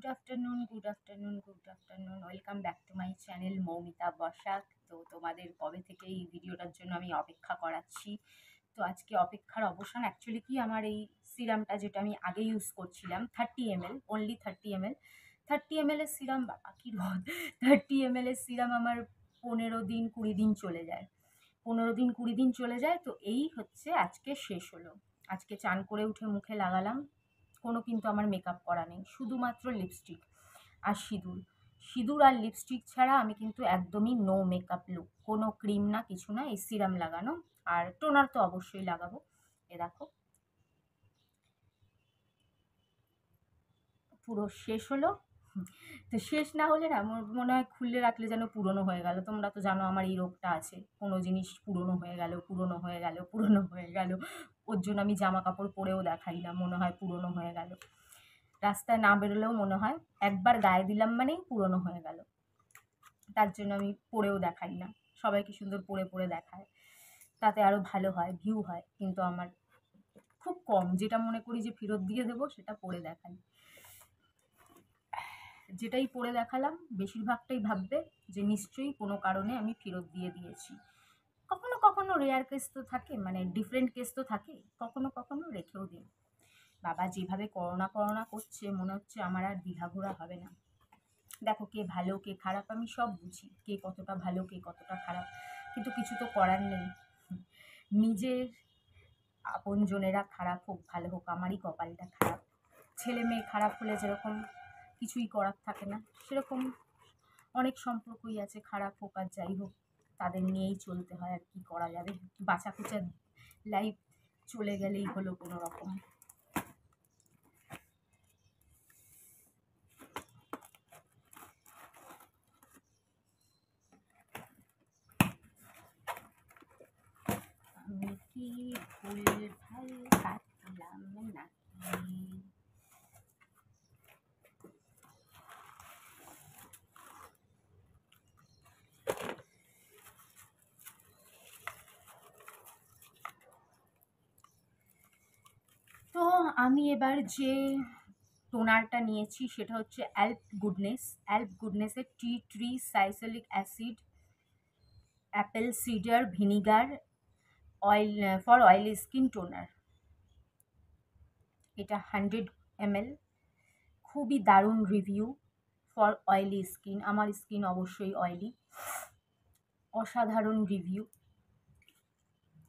Good afternoon, welcome back to my channel Moumita Basak. তো তোমাদের কবে থেকে এই ভিডিওটার জন্য আমি অপেক্ষা করাচ্ছি। তো আজকে অপেক্ষার অবসান। অ্যাকচুয়ালি কি, আমার এই সিরামটা যেটা আমি আগে ইউজ করছিলাম 30 ml, অনলি 30 ml, 30 ml এর সিরাম, বাবা কি রোদ, 30 ml এর সিরাম আমার 15 দিন 20 দিন চলে যায়, 15 দিন 20 দিন চলে যায়। তো এই হচ্ছে আজকে শেষ হলো। আজকে চান করে উঠে মুখে লাগালাম, কোনো কিন্তু আমার মেকআপ করা নেই, শুধুমাত্র লিপস্টিক আর সিঁদুর। সিঁদুর আর লিপস্টিক ছাড়া আমি কিন্তু একদমই নো মেকআপ লুক, কোনো ক্রিম না, কিছু না, এই সিরাম লাগানো আর টোনার তো অবশ্যই লাগাবো। এ দেখো পুরো শেষ হলো। তো শেষ না হলে না, আমার মনে হয় খুলে রাখলে যেন পুরনো হয়ে গেল। তোমরা তো জানো আমার এই রোগটা আছে, কোনো জিনিস পুরনো হয়ে গেল, পুরনো হয়ে গেল, পুরনো হয়ে গেল, ওর জন্য আমি জামা কাপড় পরেও দেখাই না, মনে হয় পুরনো হয়ে গেল। রাস্তায় না বেরোলেও মনে হয় একবার গায়ে দিলাম মানেই পুরনো হয়ে গেল, তার জন্য আমি পরেও দেখাই না। সবাইকে সুন্দর পরে পরে দেখায়, তাতে আরও ভালো হয়, ভিউ হয়, কিন্তু আমার খুব কম, যেটা মনে করি যে ফেরত দিয়ে দেবো সেটা পরে দেখাই। যেটাই পরে দেখালাম বেশিরভাগটাই ভাববে যে নিশ্চয়ই কোনো কারণে আমি ফেরত দিয়ে দিয়েছি। কখনো কখনো রেয়ার কেস তো থাকে, মানে ডিফারেন্ট কেস তো থাকে, কখনো কখনো রেখেও দিই। বাবা যেভাবে করোনা করোনা করছে, মনে হচ্ছে আমার আর দ্বিধাঘোরা হবে না। দেখো, কে ভালো কে খারাপ আমি সব বুঝি, কে কতটা ভালো কে কতটা খারাপ, কিন্তু কিছু তো করার নেই। নিজের আপনজনেরা খারাপ হোক ভালো হোক, আমারই কপালটা খারাপ। ছেলে মেয়ে খারাপ হলে যেরকম কিছুই করার থাকে না, সেরকম অনেক সম্পর্কই আছে, খারাপ হোক আর যাই হোক তাদের নিয়েই চলতে হয়। আর কি করা যাবে, বাঁচা খুচা লাইফ চলে গেলেই হলো কোনো রকম। আমি কি ভুল ভাল কাটলাম নাকি? তো আমি এবার যে টোনারটা নিয়েছি সেটা হচ্ছে অ্যাল্প গুডনেসের tea tree salicylic acid apple cider vinegar oil for oily skin toner. এটা 100 ml, খুবই দারুণ রিভিউ ফর অয়েলি স্কিন। আমার স্কিন অবশ্যই অয়েলি, অসাধারণ রিভিউ।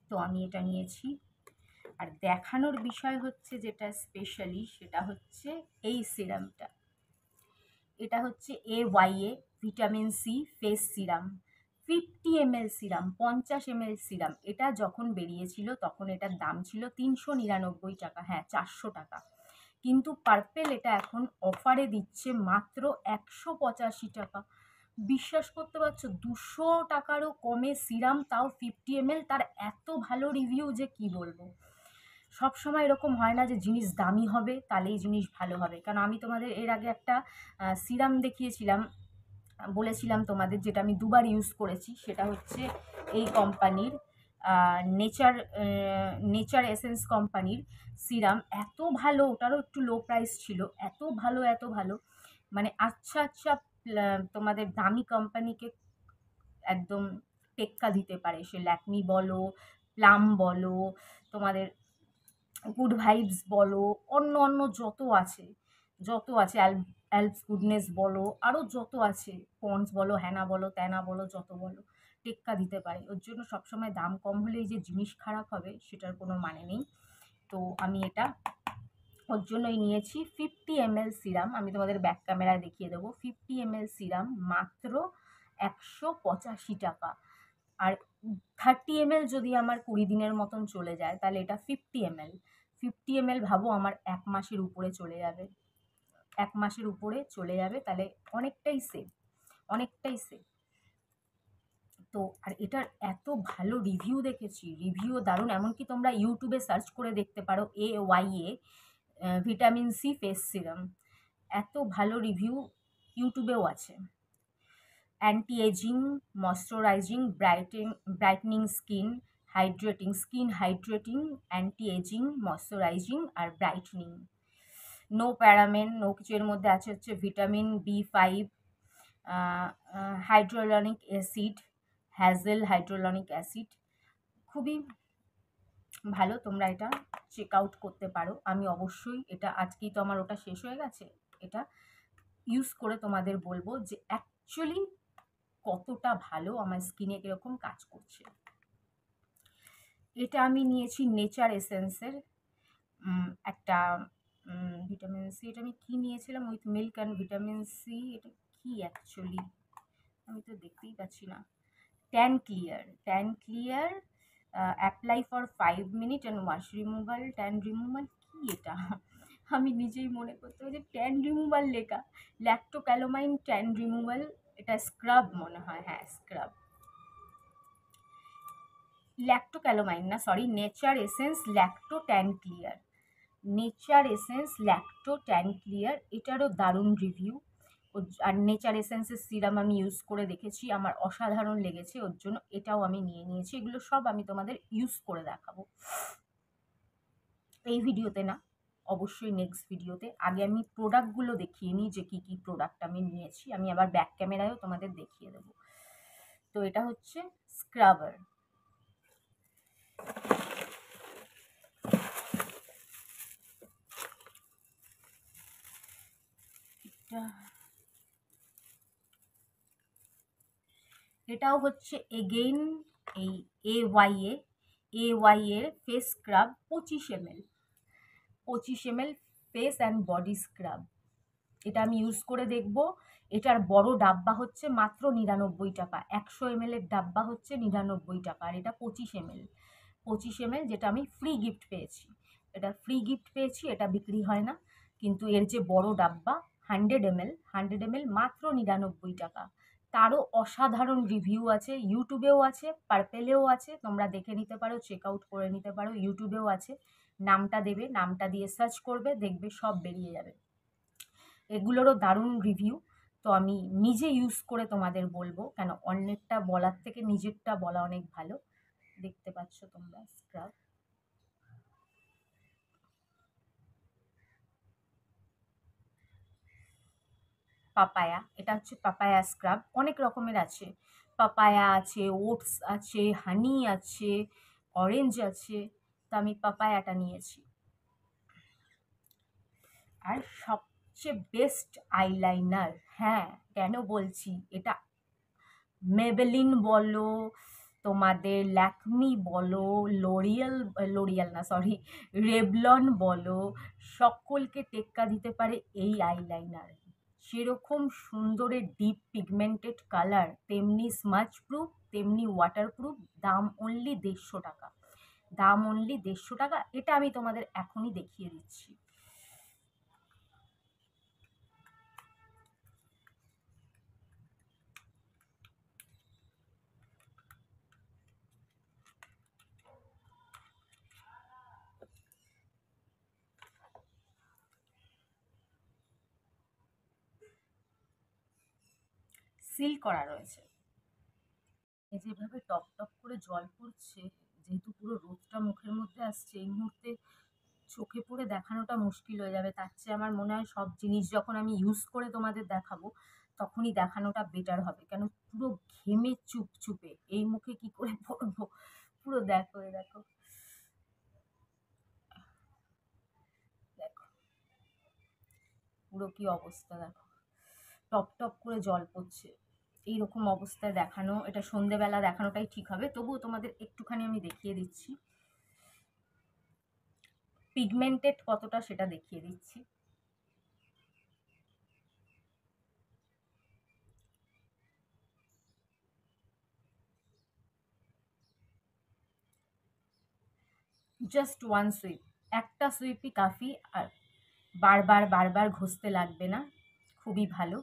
তো আমি এটা নিয়েছি। আর দেখানোর বিষয় হচ্ছে যেটা স্পেশালি, সেটা হচ্ছে এই সিরামটা। এটা হচ্ছে AYA vitamin C face serum, 50 ml serum, 50 ml serum. এটা যখন বেরিয়েছিল তখন এটার দাম ছিল 399 টাকা, হ্যাঁ 400 টাকা। কিন্তু পার্পেল এটা এখন অফারে দিচ্ছে মাত্র 185 টাকা। বিশ্বাস করতে পারছো? 200 টাকারও কমে সিরাম, তাও 50 ml, তার এত ভালো রিভিউ যে কি বলবো। সব সময় এরকম হয় না যে জিনিস দামি হবে তাহলেই জিনিস ভালো হবে। কারণ আমি তোমাদের এর আগে একটা সিরাম দেখিয়েছিলাম, বলেছিলাম তোমাদের, যেটা আমি দুবার ইউজ করেছি। সেটা হচ্ছে এই কোম্পানির নেচার নেচার এসেন্স কোম্পানির সিরাম। এত ভালো, ওটারও একটু লো প্রাইস ছিল, এত ভালো এত ভালো, মানে আচ্ছা আচ্ছা তোমাদের দামি কোম্পানিকে একদম টেক্কা দিতে পারে। সে ল্যাকমি বলো, প্লাম বলো, তোমাদের গুড ভাইবস বলো, অন্য অন্য যত আছে অ্যালপস গুডনেস বলো, আরও যত আছে, পন্ডস বলো, হ্যানা বলো, ত্যানা বলো, যত বলো, টেক্কা দিতে পারে। ওর জন্য সবসময় দাম কম হলেই যে জিনিস খারাপ হবে সেটার কোনো মানে নেই। তো আমি এটা ওর জন্যই নিয়েছি। 50 ml সিরাম, আমি তোমাদের ব্যাক ক্যামেরায় দেখিয়ে দেবো। 50 ml সিরাম মাত্র 185 টাকা। আর 30 ml যদি আমার 20 দিনের মতন চলে যায়, তাহলে এটা 50 ml ভাবো আমার 1 মাসের উপরে চলে যাবে, 1 মাসের উপরে চলে যাবে, তাহলে অনেকটাই সেফ, অনেকটাই সেফ। তো আর এটার এত ভালো রিভিউ দেখেছি, রিভিউ দারুণ। এমনকি তোমরা ইউটিউবে সার্চ করে দেখতে পারো AYA vitamin C face serum, এত ভালো রিভিউ ইউটিউবেও আছে। Anti ageing, moisturising, brightening skin, hydrating, anti ageing, moisturising আর ব্রাইটনিং। নো প্যারামেন, নো কিছু, এর মধ্যে আছে হচ্ছে vitamin B5, hyaluronic acid, hazel hyaluronic acid. খুবই ভালো, তোমরা এটা চেক আউট করতে পারো। আমি অবশ্যই এটা, আজকেই তো আমার ওটা শেষ হয়ে গেছে, এটা ইউজ করে তোমাদের বলবো যে অ্যাকচুয়ালি কতটা ভালো আমার স্কিনে কীরকম কাজ করছে। এটা আমি নিয়েছি নেচার এসেন্সের একটা ভিটামিন সি। এটা আমি কী নিয়েছিলাম, with milk and vitamin C. এটা কি অ্যাকচুয়ালি আমি তো দেখতেই পাচ্ছি না। Tan clear apply for 5 minute and wash removal. Tan removal কি এটা? আমি নিজেই মনে করতে হবে যে ট্যান রিমুভাল লেখা, ল্যাক্টোক্যালোমাইন ট্যান রিমুভাল। এটা স্ক্রাব মনে হয়, হ্যাঁ স্ক্রাব। ল্যাক্টোক্যালোমাইন না, sorry, nature essence lacto tan clear. Nature essence lacto tan clear, এটারও দারুণ রিভিউ। আর নেচার এসেন্সের সিরাম আমি ইউজ করে দেখেছি, আমার অসাধারণ লেগেছে, ওর জন্য এটাও আমি নিয়ে নিয়েছি। এগুলো সব আমি তোমাদের ইউজ করে দেখাবো, এই ভিডিওতে না, অবশ্যই নেক্সট ভিডিওতে। আগে আমি প্রোডাক্টগুলো দেখিয়ে নিই যে কী কী প্রোডাক্ট আমি নিয়েছি, আমি আবার ব্যাক ক্যামেরায়ও তোমাদের দেখিয়ে দেবো। তো এটা হচ্ছে স্ক্রাবার। এটাও হচ্ছে এগেইন এই AY এর face scrub 25 ml, 25 ml face and body scrub. এটা আমি ইউজ করে দেখব। এটার বড় ডাব্বা হচ্ছে মাত্র 99 টাকা, 100 ml এর ডাব্বা হচ্ছে 99 টাকা, আর এটা 25 ml, যেটা আমি ফ্রি গিফট পেয়েছি। এটা ফ্রি গিফট পেয়েছি, এটা বিক্রি হয় না, কিন্তু এর যে বড় ডাব্বা 100 ml মাত্র 99 টাকা। তারও অসাধারণ রিভিউ আছে, ইউটিউবেও আছে, পার্পেলেও আছে, তোমরা দেখে নিতে পারো, চেক আউট করে নিতে পারো, ইউটিউবেও আছে। নামটা দেবে, নামটা দিয়ে সার্চ করবে, দেখবে সব বেরিয়ে যাবে। এগুলোরও দারুণ রিভিউ। তো আমি নিজে ইউজ করে তোমাদের বলবো, কেন অন্যেরটা বলার থেকে নিজেরটা বলা অনেক ভালো। দেখতে পাচ্ছ তোমরা স্ক্রাব। পাপায়া, এটা হচ্ছে পাপায়া স্ক্রাব, অনেক রকমের আছে। পাপায়া আছে, ওটস আছে, হানি আছে, অরেঞ্জ আছে, তো আমি পাপায়াটা নিয়েছি। আর সবচেয়ে বেস্ট আইলাইনার, হ্যাঁ কেন বলছি, এটা মেবেলিন বলো, তোমাদের ল্যাকমি বলো, লোরিয়াল না সরি, রেভলন বলো, সকলকে টেক্কা দিতে পারে এই আইলাইনার। সেরকম সুন্দরের ডিপ পিগমেন্টেড কালার, তেমনি স্মাচ প্রুফ, তেমনি ওয়াটারপ্রুফ। দাম অনলি 150 টাকা, দাম অনলি 150 টাকা। এটা আমি তোমাদের এখনই দেখিয়ে দিচ্ছি। সিল করা রয়েছে, এই যেভাবে টপ টপ করে জল পড়ছে, যেহেতু পুরো রোদটা মুখের মধ্যে আসছে, এই মুহূর্তে চোখে পড়ে দেখানোটা মুশকিল হয়ে যাবে। তার চেয়ে আমার মনে হয় সব জিনিস যখন আমি ইউজ করে তোমাদের দেখাবো, তখনই দেখানোটা বেটার হবে, কেন পুরো ঘেমে চুপচুপে এই মুখে কি করে পড়বো। পুরো দেখো, দেখো দেখো পুরো কি অবস্থা, দেখো টপ টপ করে জল পড়ছে। এইরকম অবস্থায় দেখানো, এটা সন্ধেবেলা দেখানোটাই ঠিক হবে, তবুও তোমাদের একটুখানি আমি দেখিয়ে দিচ্ছি পিগমেন্টেড কতটা, সেটা দেখিয়ে দিচ্ছি। জাস্ট ওয়ান সুইপ, একটা সুইপই কাফি, আর বারবার ঘষতে লাগবে না, খুবই ভালো।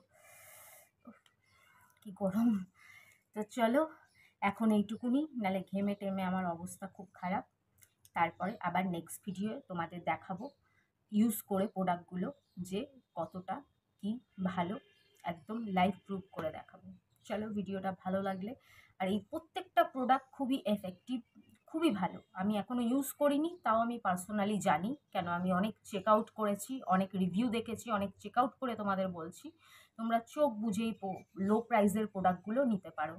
কি গরম। তো চলো এখন এইটুকুনি, নাহলে ঘেমে টেমে আমার অবস্থা খুব খারাপ। তারপরে আবার নেক্সট ভিডিও তোমাদের দেখাবো ইউজ করে প্রোডাক্টগুলো যে কতটা কি ভালো, একদম লাইভ প্রুফ করে দেখাবো। চলো ভিডিওটা ভালো লাগলে, আর এই প্রত্যেকটা প্রোডাক্ট খুবই এফেক্টিভ, খুবই ভালো, আমি এখনও ইউজ করিনি, তাও আমি পার্সোনালি জানি, কেন আমি অনেক চেক আউট করেছি, অনেক রিভিউ দেখেছি, অনেক চেক আউট করে তোমাদের বলছি। তোমরা চোখ বুঝেই লো প্রাইসের প্রোডাক্টগুলো নিতে পারো।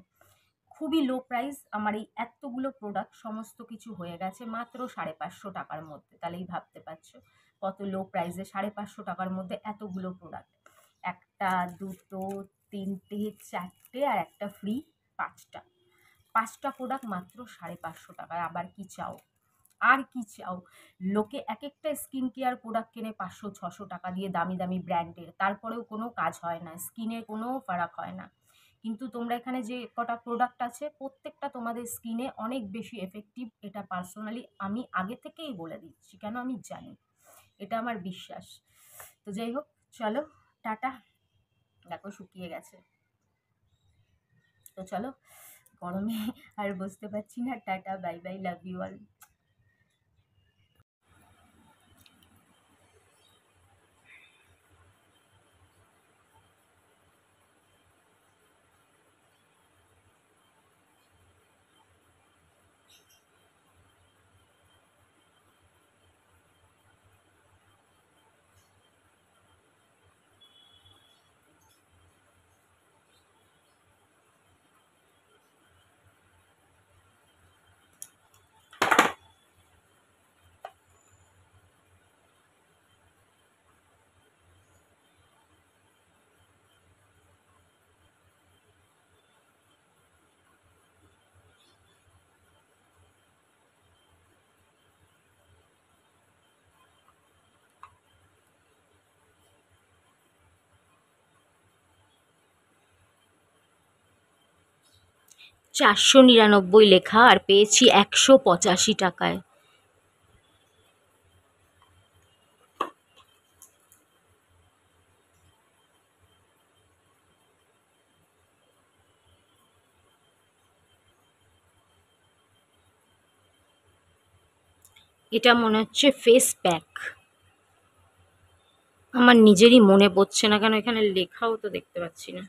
খুবই লো প্রাইস, আমার এই এতগুলো প্রোডাক্ট সমস্ত কিছু হয়ে গেছে মাত্র 550 টাকার মধ্যে। তাহলেই ভাবতে পারছো কত লো প্রাইসে 550 টাকার মধ্যে এতগুলো প্রোডাক্ট। একটা, দুটো, তিনটে, চারটে আর একটা ফ্রি, 5টা। 5টা প্রোডাক্ট মাত্র 550 টাকায়। আবার কি চাও, আর কি চাও? লোকে এক একটা স্কিন কেয়ার প্রোডাক্ট কেনে 500-600 টাকা দিয়ে, দামি দামি ব্র্যান্ডের, তারপরেও কোনো কাজ হয় না, স্কিনের কোনো ফারাক হয় না। কিন্তু তোমরা এখানে যে কটা প্রোডাক্ট আছে প্রত্যেকটা তোমাদের স্কিনে অনেক বেশি এফেক্টিভ, এটা পার্সোনালি আমি আগে থেকেই বলে দিচ্ছি, কেন আমি জানি, এটা আমার বিশ্বাস। তো যাই হোক, চলো টাটা। দেখো শুকিয়ে গেছে, তো চলো, গরমে আর বসতে পারছি না, টাটা, bye bye, love you all. $499 লেখা, আর পেয়েছি 185 টাকায়। এটা মনে হচ্ছে ফেস প্যাক, আমার নিজেরই মনে পড়ছে না, কেন এখানে লেখাও তো দেখতে পাচ্ছি না।